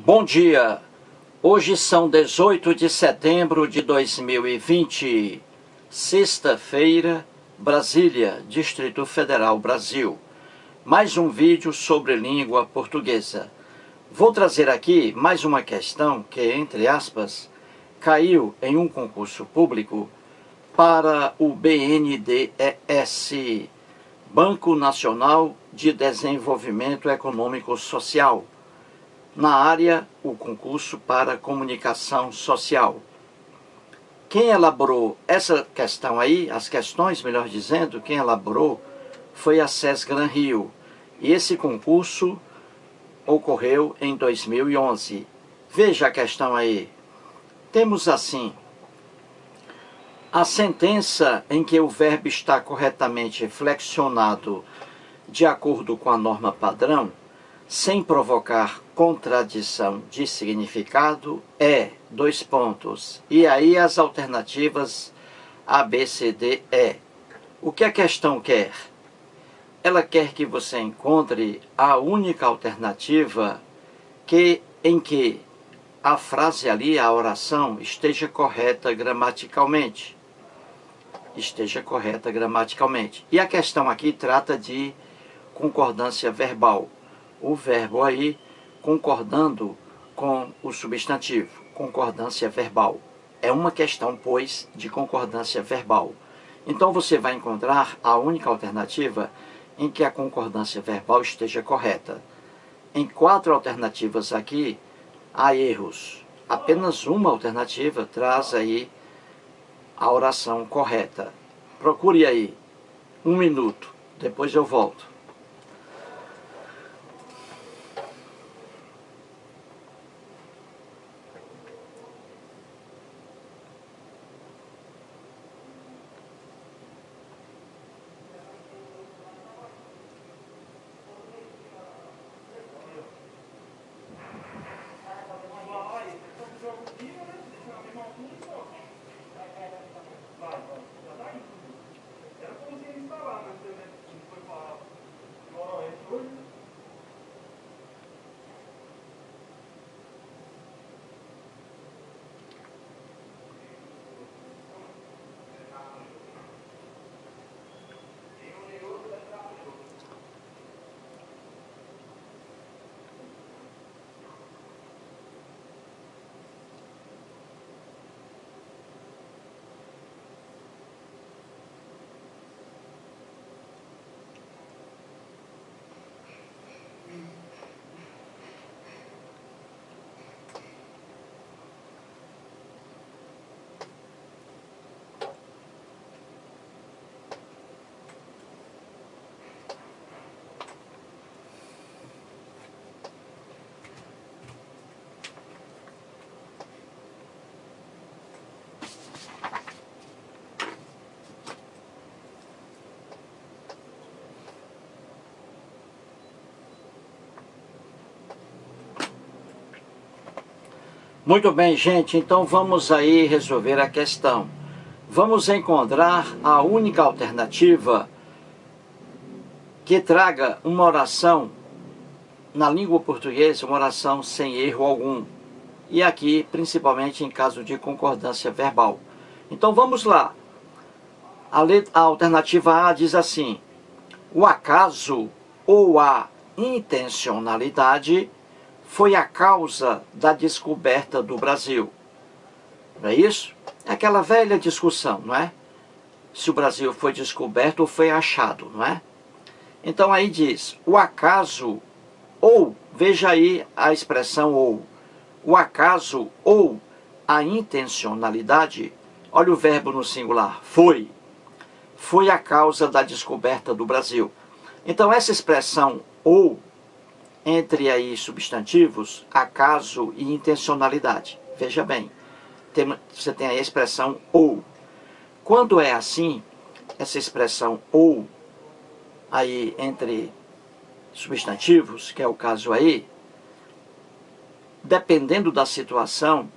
Bom dia, hoje são 18 de setembro de 2020, sexta-feira, Brasília, Distrito Federal, Brasil. Mais um vídeo sobre língua portuguesa. Vou trazer aqui mais uma questão que, entre aspas, caiu em um concurso público para o BNDES, Banco Nacional de Desenvolvimento Econômico Social. Na área, o concurso para comunicação social. Quem elaborou essa questão aí, as questões, melhor dizendo, quem elaborou foi a SES Gran Rio. E esse concurso ocorreu em 2011. Veja a questão aí. Temos assim: a sentença em que o verbo está corretamente flexionado de acordo com a norma padrão, sem provocar contradição de significado, é... E aí as alternativas A, B, C, D, E. O que a questão quer? Ela quer que você encontre a única alternativa em que a frase ali, a oração, esteja correta gramaticalmente. E a questão aqui trata de concordância verbal. O verbo aí concordando com o substantivo, concordância verbal. É uma questão, pois, de concordância verbal. Então você vai encontrar a única alternativa em que a concordância verbal esteja correta. Em 4 alternativas aqui, há erros. Apenas uma alternativa traz aí a oração correta. Procure aí. 1 minuto, depois eu volto. Muito bem, gente, então vamos aí resolver a questão. Vamos encontrar a única alternativa que traga uma oração, na língua portuguesa, uma oração sem erro algum. E aqui, principalmente em caso de concordância verbal. Então vamos lá. A alternativa A diz assim: o acaso ou a intencionalidade foi a causa da descoberta do Brasil. Não é isso? É aquela velha discussão, não é? Se o Brasil foi descoberto ou foi achado, não é? Então aí diz, o acaso ou, veja aí a expressão ou, o acaso ou a intencionalidade, olha o verbo no singular, foi a causa da descoberta do Brasil. Então essa expressão ou, entre aí substantivos, acaso e intencionalidade. Veja bem, você tem aí a expressão ou. Quando é assim, essa expressão ou, aí entre substantivos, que é o caso aí, dependendo da situação,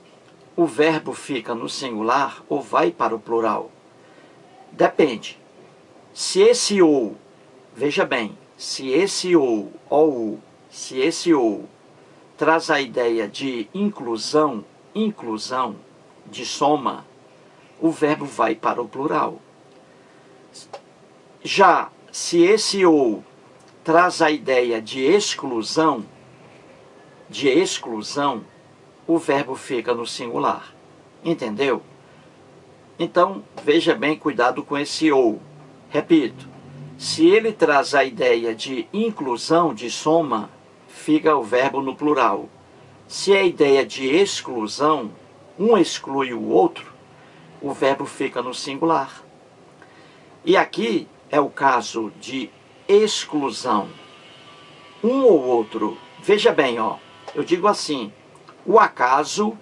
o verbo fica no singular ou vai para o plural. Depende. Se esse ou, veja bem, se esse ou traz a ideia de inclusão, de soma, o verbo vai para o plural. Já se esse ou traz a ideia de exclusão, o verbo fica no singular. Entendeu? Então, veja bem, cuidado com esse ou. Repito, se ele traz a ideia de inclusão, de soma, fica o verbo no plural. Se é a ideia de exclusão, um exclui o outro, o verbo fica no singular. E aqui é o caso de exclusão. Um ou outro, veja bem, ó, eu digo assim, o acaso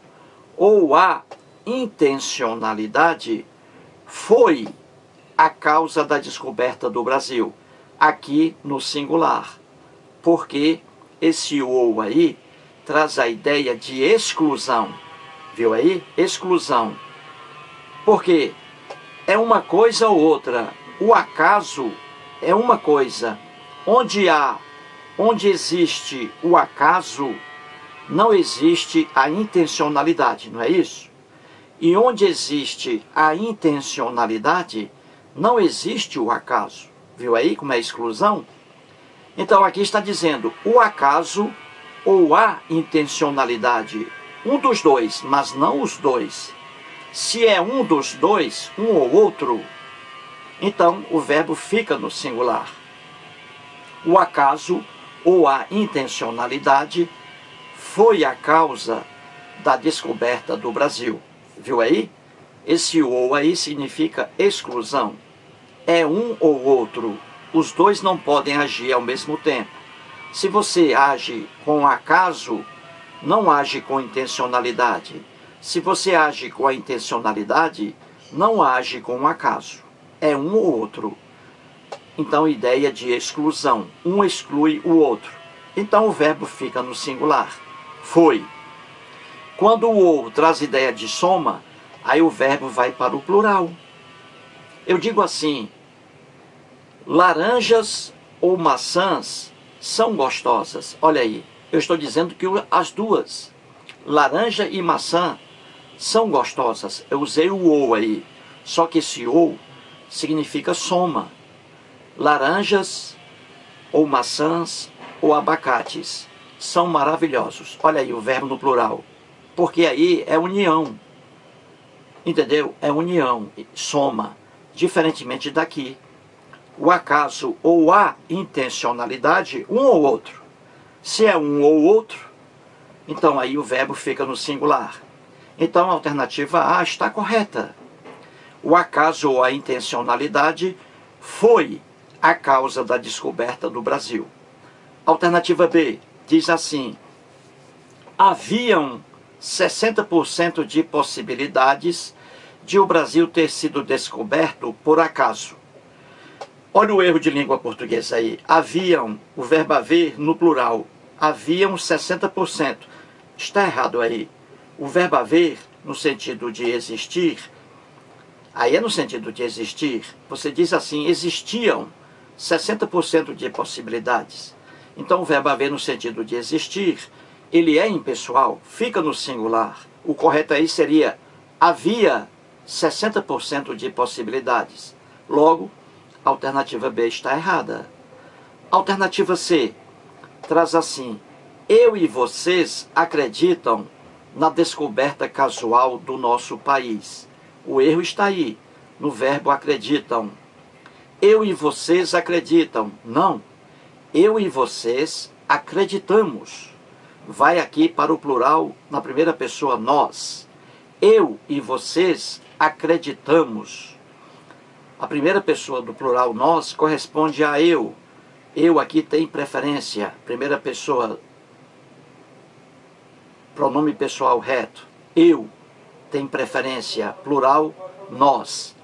ou a intencionalidade foi a causa da descoberta do Brasil, aqui no singular, porque esse ou aí traz a ideia de exclusão, viu aí? Exclusão, porque é uma coisa ou outra, o acaso é uma coisa, onde existe o acaso, não existe a intencionalidade, não é isso? E onde existe a intencionalidade, não existe o acaso. Viu aí como é a exclusão? Então aqui está dizendo o acaso ou a intencionalidade. Um dos dois, mas não os dois. Se é um dos dois, um ou outro, então o verbo fica no singular. O acaso ou a intencionalidade foi a causa da descoberta do Brasil. Viu aí? Esse ou aí significa exclusão. É um ou outro. Os dois não podem agir ao mesmo tempo. Se você age com acaso, não age com intencionalidade. Se você age com a intencionalidade, não age com acaso. É um ou outro. Então, ideia de exclusão. Um exclui o outro. Então, o verbo fica no singular. Foi. Quando o ou traz ideia de soma, aí o verbo vai para o plural. Eu digo assim, laranjas ou maçãs são gostosas. Olha aí, eu estou dizendo que as duas, laranja e maçã, são gostosas. Eu usei o ou aí, só que esse ou significa soma. Laranjas ou maçãs ou abacates são maravilhosos. Olha aí o verbo no plural. Porque aí é união. Entendeu? É união, soma. Diferentemente daqui. O acaso ou a intencionalidade, um ou outro. Se é um ou outro, então aí o verbo fica no singular. Então a alternativa A está correta. O acaso ou a intencionalidade foi a causa da descoberta do Brasil. Alternativa B diz assim: haviam 60% de possibilidades de o Brasil ter sido descoberto por acaso. Olha o erro de língua portuguesa aí. Haviam, o verbo haver no plural. Haviam 60%. Está errado aí. O verbo haver, no sentido de existir, aí é no sentido de existir. Você diz assim, existiam 60% de possibilidades. Então o verbo haver no sentido de existir, ele é impessoal, fica no singular. O correto aí seria, havia 60% de possibilidades. Logo, a alternativa B está errada. Alternativa C traz assim: eu e vocês acreditam na descoberta casual do nosso país. O erro está aí, no verbo acreditam. Eu e vocês acreditam. Não. Eu e vocês acreditamos. Vai aqui para o plural, na primeira pessoa, nós. Eu e vocês acreditamos. A primeira pessoa do plural, nós, corresponde a eu. Eu aqui tem preferência. Primeira pessoa, pronome pessoal reto. Eu tem preferência. Plural, nós.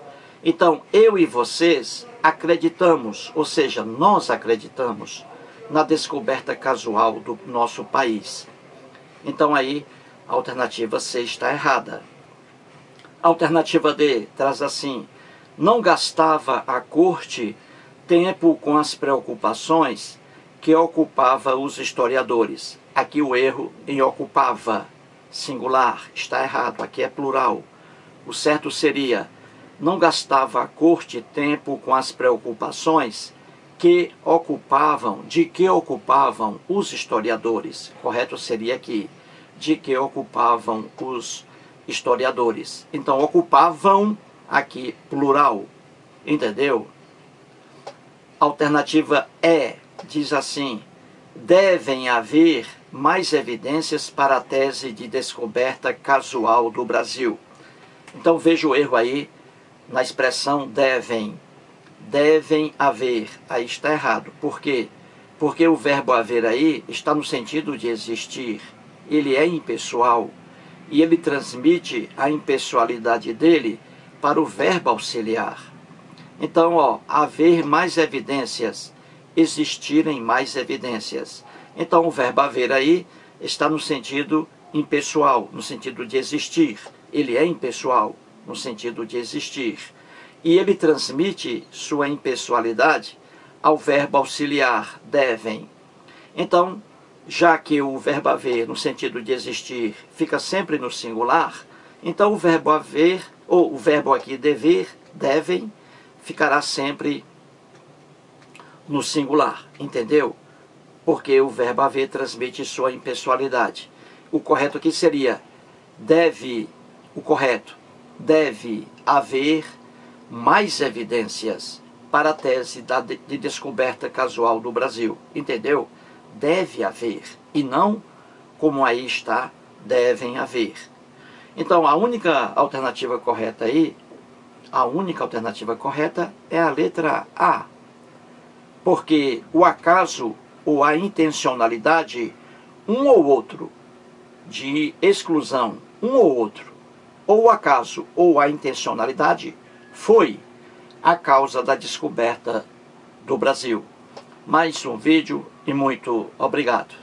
Então, eu e vocês acreditamos, ou seja, nós acreditamos na descoberta casual do nosso país. Então aí, a alternativa C está errada. A alternativa D traz assim: não gastava a corte tempo com as preocupações que ocupava os historiadores. Aqui o erro em ocupava, singular, está errado, aqui é plural. O certo seria, não gastava a corte tempo com as preocupações de que ocupavam os historiadores. Correto seria aqui, de que ocupavam os historiadores. Então, ocupavam, aqui, plural. Entendeu? Alternativa E, diz assim, devem haver mais evidências para a tese de descoberta casual do Brasil. Então, veja o erro aí na expressão devem. Devem haver. Aí está errado. Por quê? Porque o verbo haver aí está no sentido de existir. Ele é impessoal. E ele transmite a impessoalidade dele para o verbo auxiliar. Então, ó, haver mais evidências, existirem mais evidências. Então, o verbo haver aí está no sentido impessoal, no sentido de existir. Ele é impessoal, no sentido de existir. E ele transmite sua impessoalidade ao verbo auxiliar, devem. Então, já que o verbo haver, no sentido de existir, fica sempre no singular, então o verbo haver, ou o verbo aqui dever, devem, ficará sempre no singular, entendeu? Porque o verbo haver transmite sua impessoalidade. O correto aqui seria, deve haver mais evidências para a tese de descoberta casual do Brasil, entendeu? Deve haver, e não como aí está, devem haver. Então, a única alternativa correta aí, é a letra A. Porque o acaso ou a intencionalidade, um ou outro, de exclusão, um ou outro, ou o acaso ou a intencionalidade, foi a causa da descoberta do Brasil. Mais um vídeo e muito obrigado.